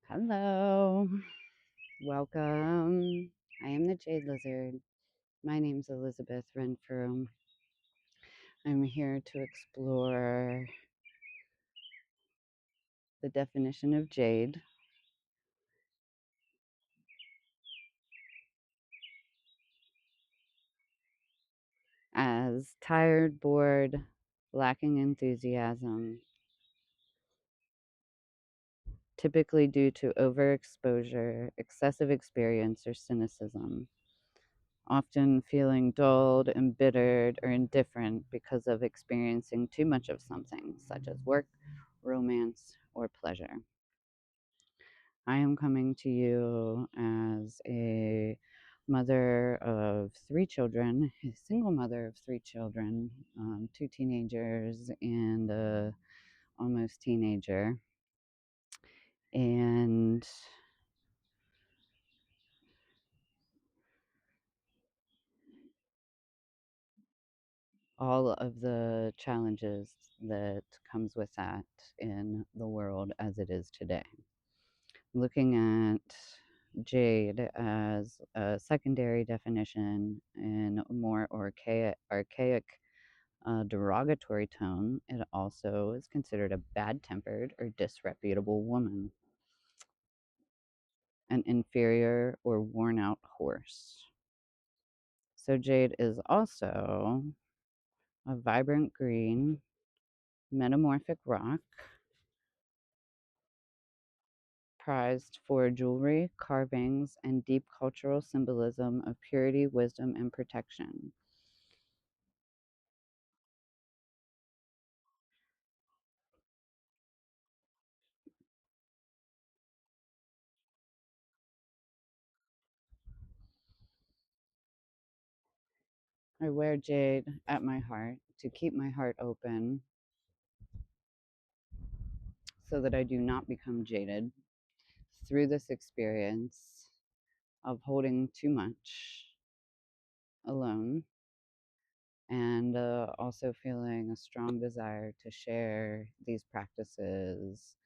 Hello, welcome. I am the Jade Lizard. My name's Elizabeth Renfrew. I'm here to explore the definition of jade as tired, bored, lacking enthusiasm, typically due to overexposure, excessive experience, or cynicism, often feeling dulled, embittered, or indifferent because of experiencing too much of something, such as work, romance, or pleasure. I am coming to you as a mother of three children, a single mother of three children, two teenagers and a almost teenager. And all of the challenges that comes with that in the world as it is today. Looking at jade as a secondary definition in a more archaic derogatory tone, it also is considered a bad tempered or disreputable woman, an inferior or worn out horse. So, jade is also a vibrant green metamorphic rock prized for jewelry, carvings, and deep cultural symbolism of purity, wisdom, and protection. I wear jade at my heart to keep my heart open so that I do not become jaded through this experience of holding too much alone and also feeling a strong desire to share these practices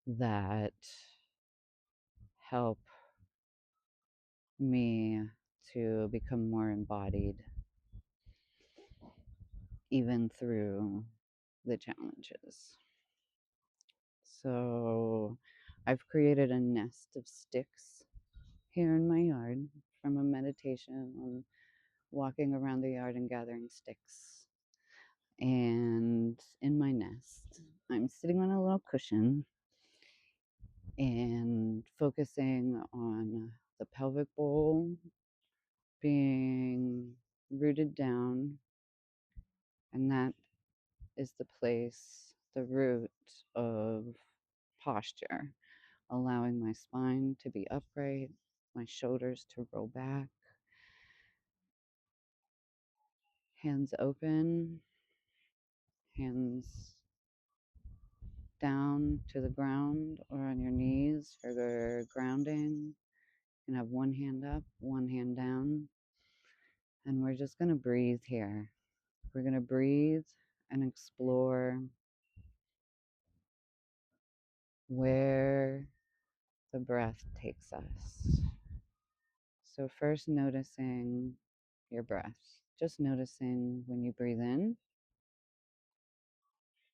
that help me to become more embodied even through the challenges. So I've created a nest of sticks here in my yard from a meditation on walking around the yard and gathering sticks. And in my nest, I'm sitting on a little cushion and focusing on the pelvic bowl being rooted down, and that is the place, the root of posture, allowing my spine to be upright, my shoulders to roll back, hands open, hands down to the ground or on your knees for grounding. You can have one hand up, one hand down, and we're just going to breathe here. We're going to breathe and explore where the breath takes us. So, first, noticing your breath, just noticing when you breathe in,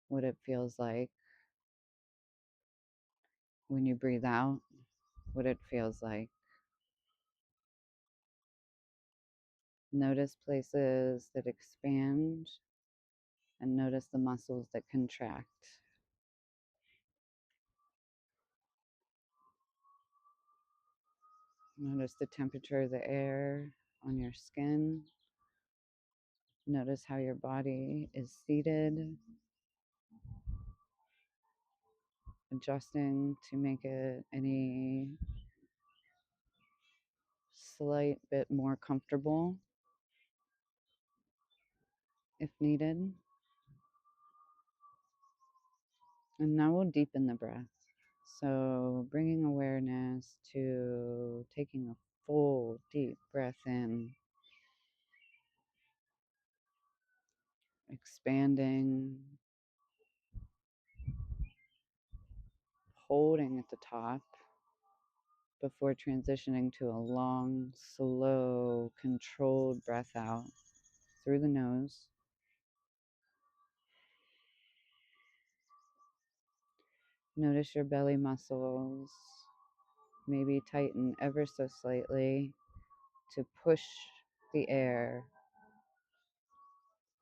what it feels like, when you breathe out, what it feels like. Notice places that expand and notice the muscles that contract. Notice the temperature of the air on your skin. Notice how your body is seated, adjusting to make it any slight bit more comfortable if needed. And now we'll deepen the breath. So bringing awareness to taking a full, deep breath in, expanding, holding at the top before transitioning to a long, slow, controlled breath out through the nose. Notice your belly muscles maybe tighten ever so slightly to push the air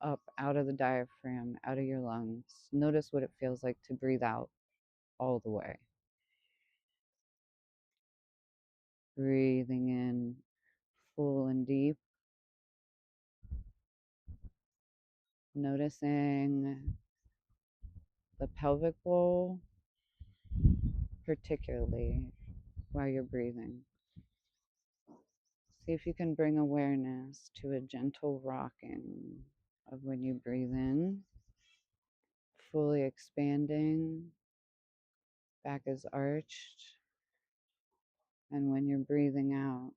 up out of the diaphragm, out of your lungs. Notice what it feels like to breathe out all the way. Breathing in full and deep. Noticing the pelvic bowl, particularly while you're breathing. See if you can bring awareness to a gentle rocking of when you breathe in, fully expanding, back is arched, and when you're breathing out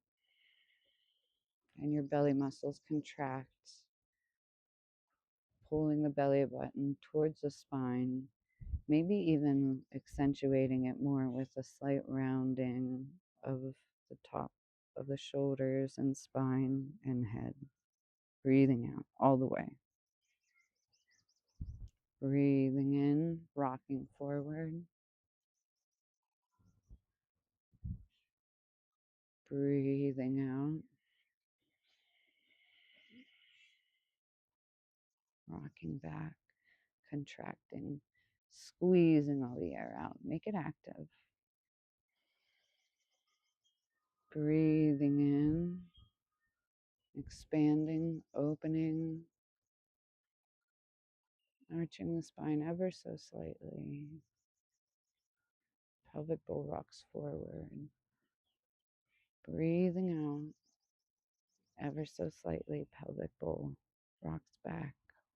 and your belly muscles contract, pulling the belly button towards the spine, maybe even accentuating it more with a slight rounding of the top of the shoulders and spine and head. Breathing out all the way. Breathing in, rocking forward. Breathing out, rocking back, contracting, squeezing all the air out. Make it active. Breathing in, expanding, opening, arching the spine ever so slightly. Pelvic bowl rocks forward. Breathing out, ever so slightly. Pelvic bowl rocks back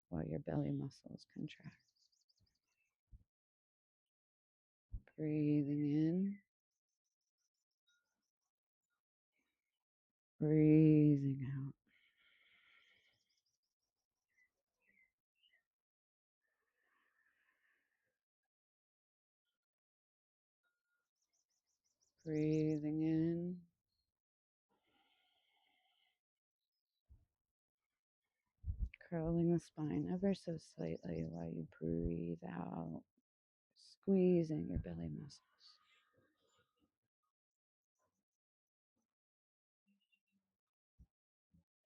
while your belly muscles contract. Breathing in, breathing out. Breathing in, curling the spine ever so slightly while you breathe out, squeezing your belly muscles.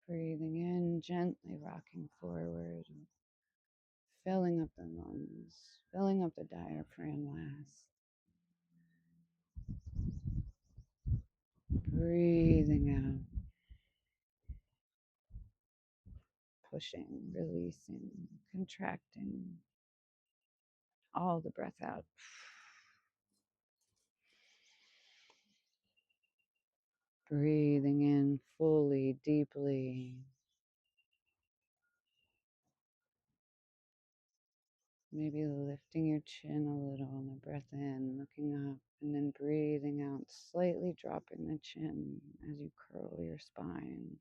Breathing in, gently rocking forward, filling up the lungs, filling up the diaphragm last. Breathing out, pushing, releasing, contracting, all the breath out. Breathing in fully, deeply. Maybe lifting your chin a little on the breath in, looking up, and then breathing out, slightly dropping the chin as you curl your spine.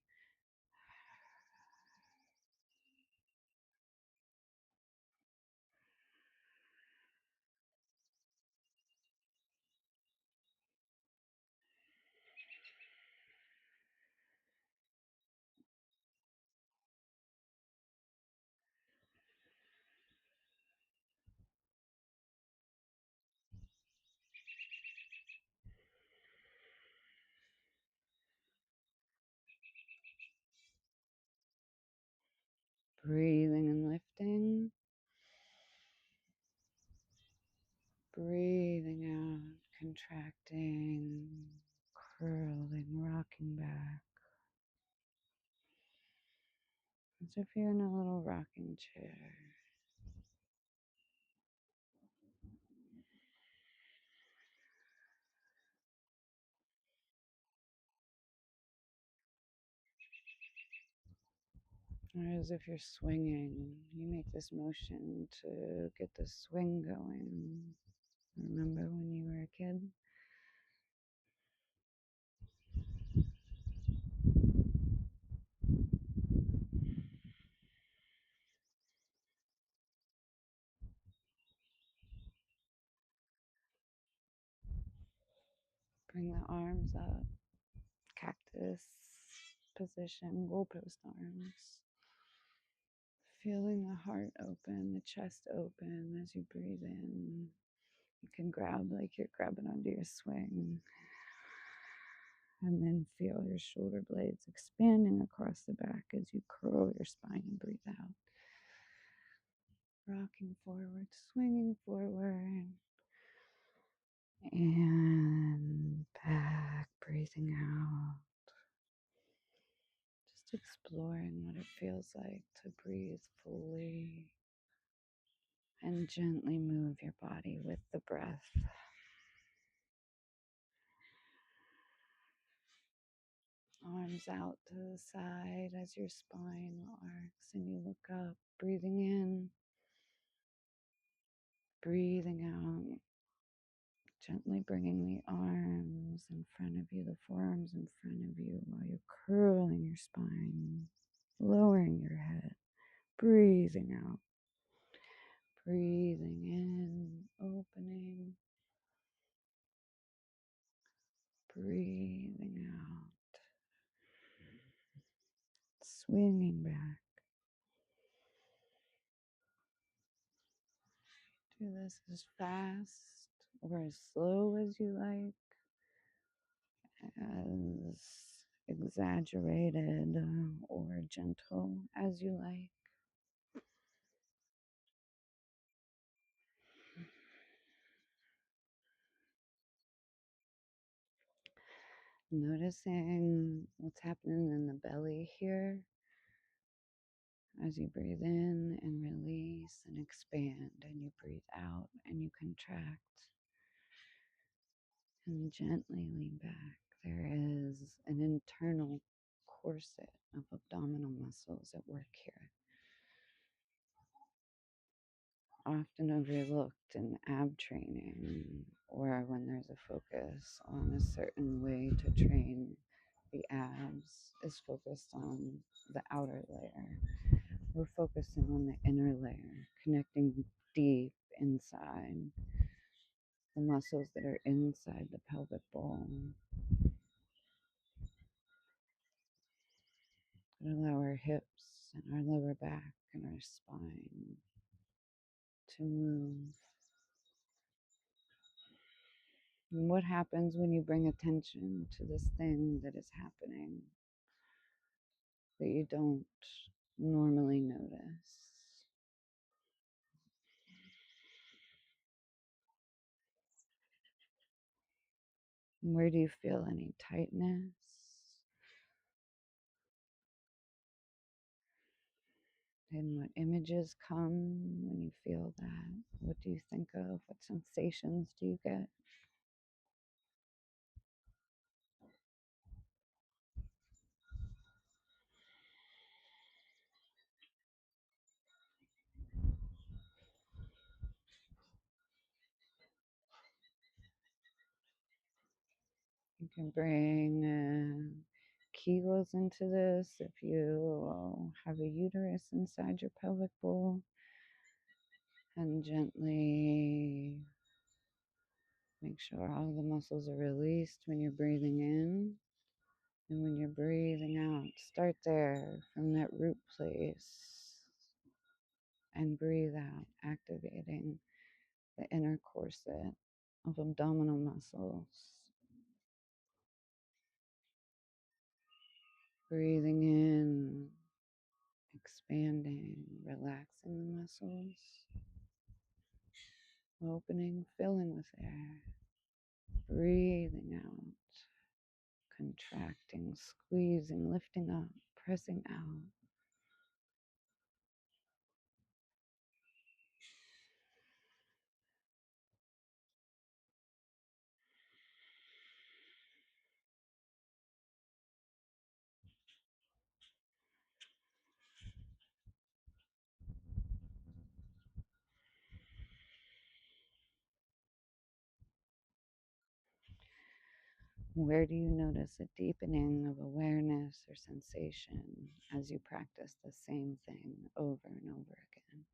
Breathing and lifting. Breathing out, contracting, curling, rocking back. As if you're in a little rocking chair. Or as if you're swinging, you make this motion to get the swing going. Remember when you were a kid? Bring the arms up, cactus position, goalpost arms. Feeling the heart open, the chest open as you breathe in. You can grab like you're grabbing onto your swing. And then feel your shoulder blades expanding across the back as you curl your spine and breathe out. Rocking forward, swinging forward. And back, breathing out. Just exploring what it feels like to breathe fully and gently move your body with the breath. Arms out to the side as your spine arcs and you look up, breathing in, breathing out. Gently bringing the arms in front of you, the forearms in front of you, while you're curling your spine, lowering your head, breathing out, breathing in, opening, breathing out, swinging back. Do this as fast or as slow as you like, as exaggerated or gentle as you like. Noticing what's happening in the belly here as you breathe in and release and expand, and you breathe out and you contract and gently lean back. There is an internal corset of abdominal muscles at work here, often overlooked in ab training or when there's a focus on a certain way to train the abs is focused on the outer layer. We're focusing on the inner layer, connecting deep inside the muscles that are inside the pelvic bowl. Allow our hips and our lower back and our spine to move. And what happens when you bring attention to this thing that is happening that you don't normally notice? Where do you feel any tightness? And what images come when you feel that? What do you think of? What sensations do you get? You can bring kilos into this if you have a uterus inside your pelvic bowl, and gently make sure all the muscles are released when you're breathing in. And when you're breathing out, start there from that root place and breathe out, activating the inner corset of abdominal muscles. Breathing in, expanding, relaxing the muscles, opening, filling with air, breathing out, contracting, squeezing, lifting up, pressing out. Where do you notice a deepening of awareness or sensation as you practice the same thing over and over again?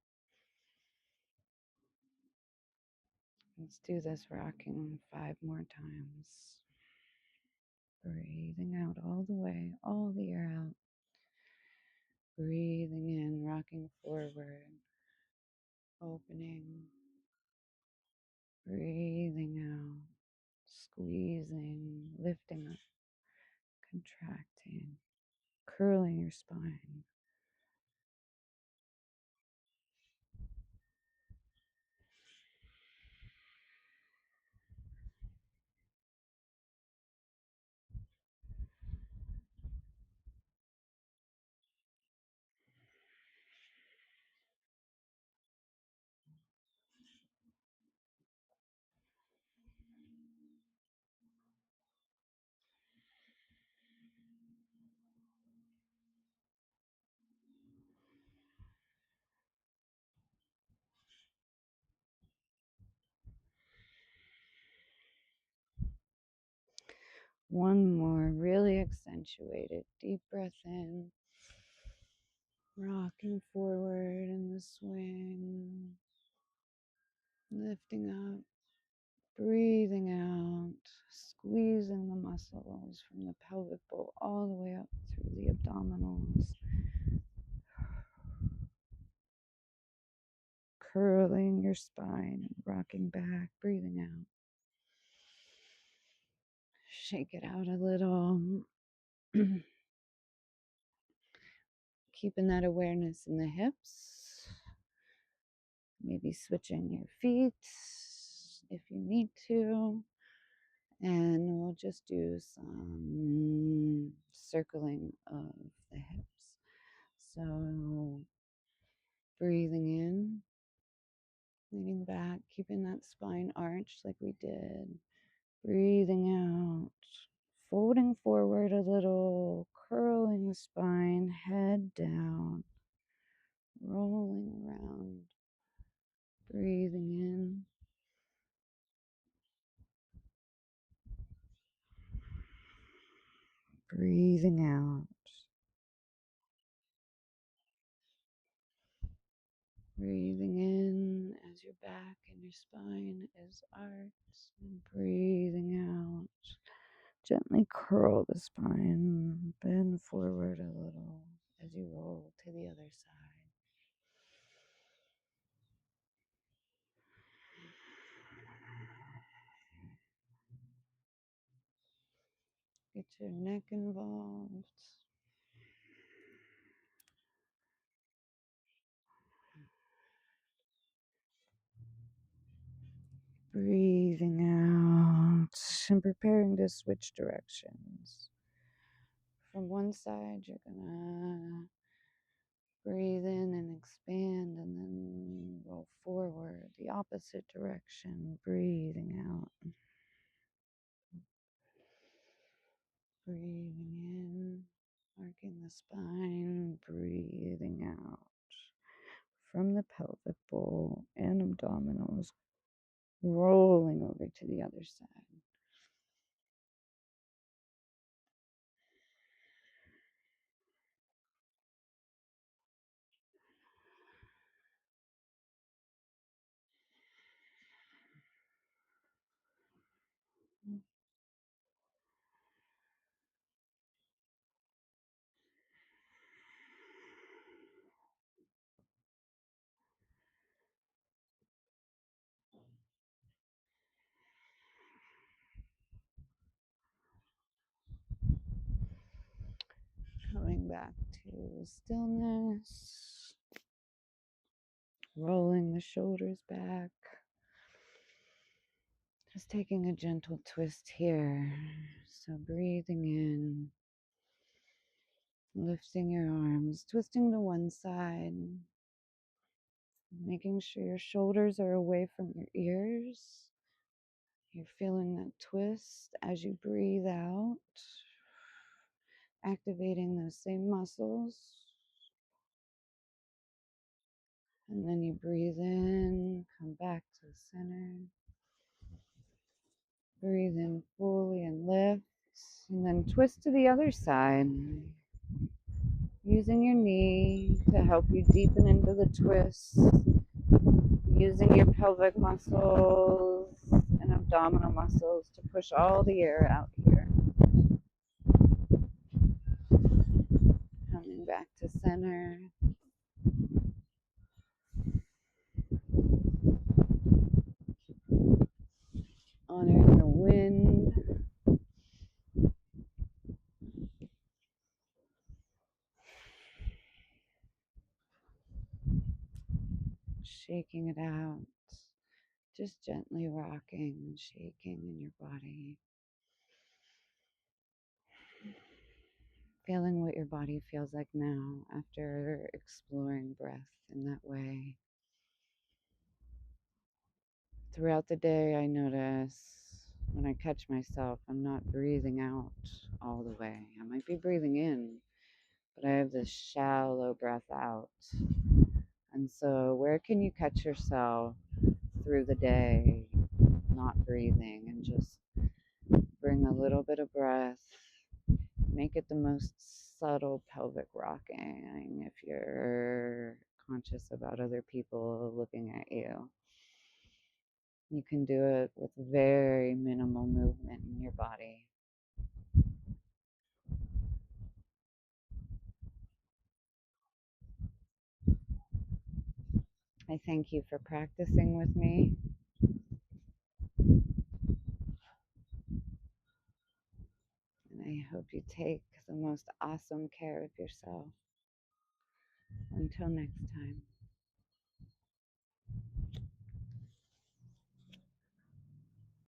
Let's do this rocking 5 more times. Breathing out all the way, all the air out. Breathing in, rocking forward, opening. Breathing out, squeezing, lifting up, contracting, curling your spine. One more, really accentuated. Deep breath in, rocking forward in the swing, lifting up, breathing out, squeezing the muscles from the pelvic bowl all the way up through the abdominals, curling your spine and rocking back, breathing out. Shake it out a little. Keeping that awareness in the hips. Maybe switching your feet if you need to. And we'll just do some circling of the hips. So breathing in, leaning back, keeping that spine arched like we did. Breathing out, folding forward a little, curling the spine, head down, rolling around. Breathing in. Breathing out. Breathing in as your back and your spine is arched. And breathing out. Gently curl the spine. Bend forward a little as you roll to the other side. Get your neck involved. Breathing out and preparing to switch directions. From one side, you're gonna breathe in and expand and then roll forward the opposite direction, breathing out. Breathing in, arcing the spine, breathing out from the pelvic bowl and abdominals, rolling over to the other side. Coming back to stillness, rolling the shoulders back. Just taking a gentle twist here. So breathing in, lifting your arms, twisting to one side, making sure your shoulders are away from your ears. You're feeling that twist as you breathe out, activating those same muscles. And then you breathe in, come back to the center. Breathe in fully and lift, and then twist to the other side. Using your knee to help you deepen into the twist. Using your pelvic muscles and abdominal muscles to push all the air out here. back to center. Honoring the wind. Shaking it out. Just gently rocking and shaking in your body. Feeling what your body feels like now after exploring breath in that way. Throughout the day, I notice when I catch myself, I'm not breathing out all the way. I might be breathing in, but I have this shallow breath out. And so, where can you catch yourself through the day not breathing and just bring a little bit of breath? Make it the most subtle pelvic rocking if you're conscious about other people looking at you. You can do it with very minimal movement in your body. I thank you for practicing with me, and I hope you take the most awesome care of yourself. Until next time.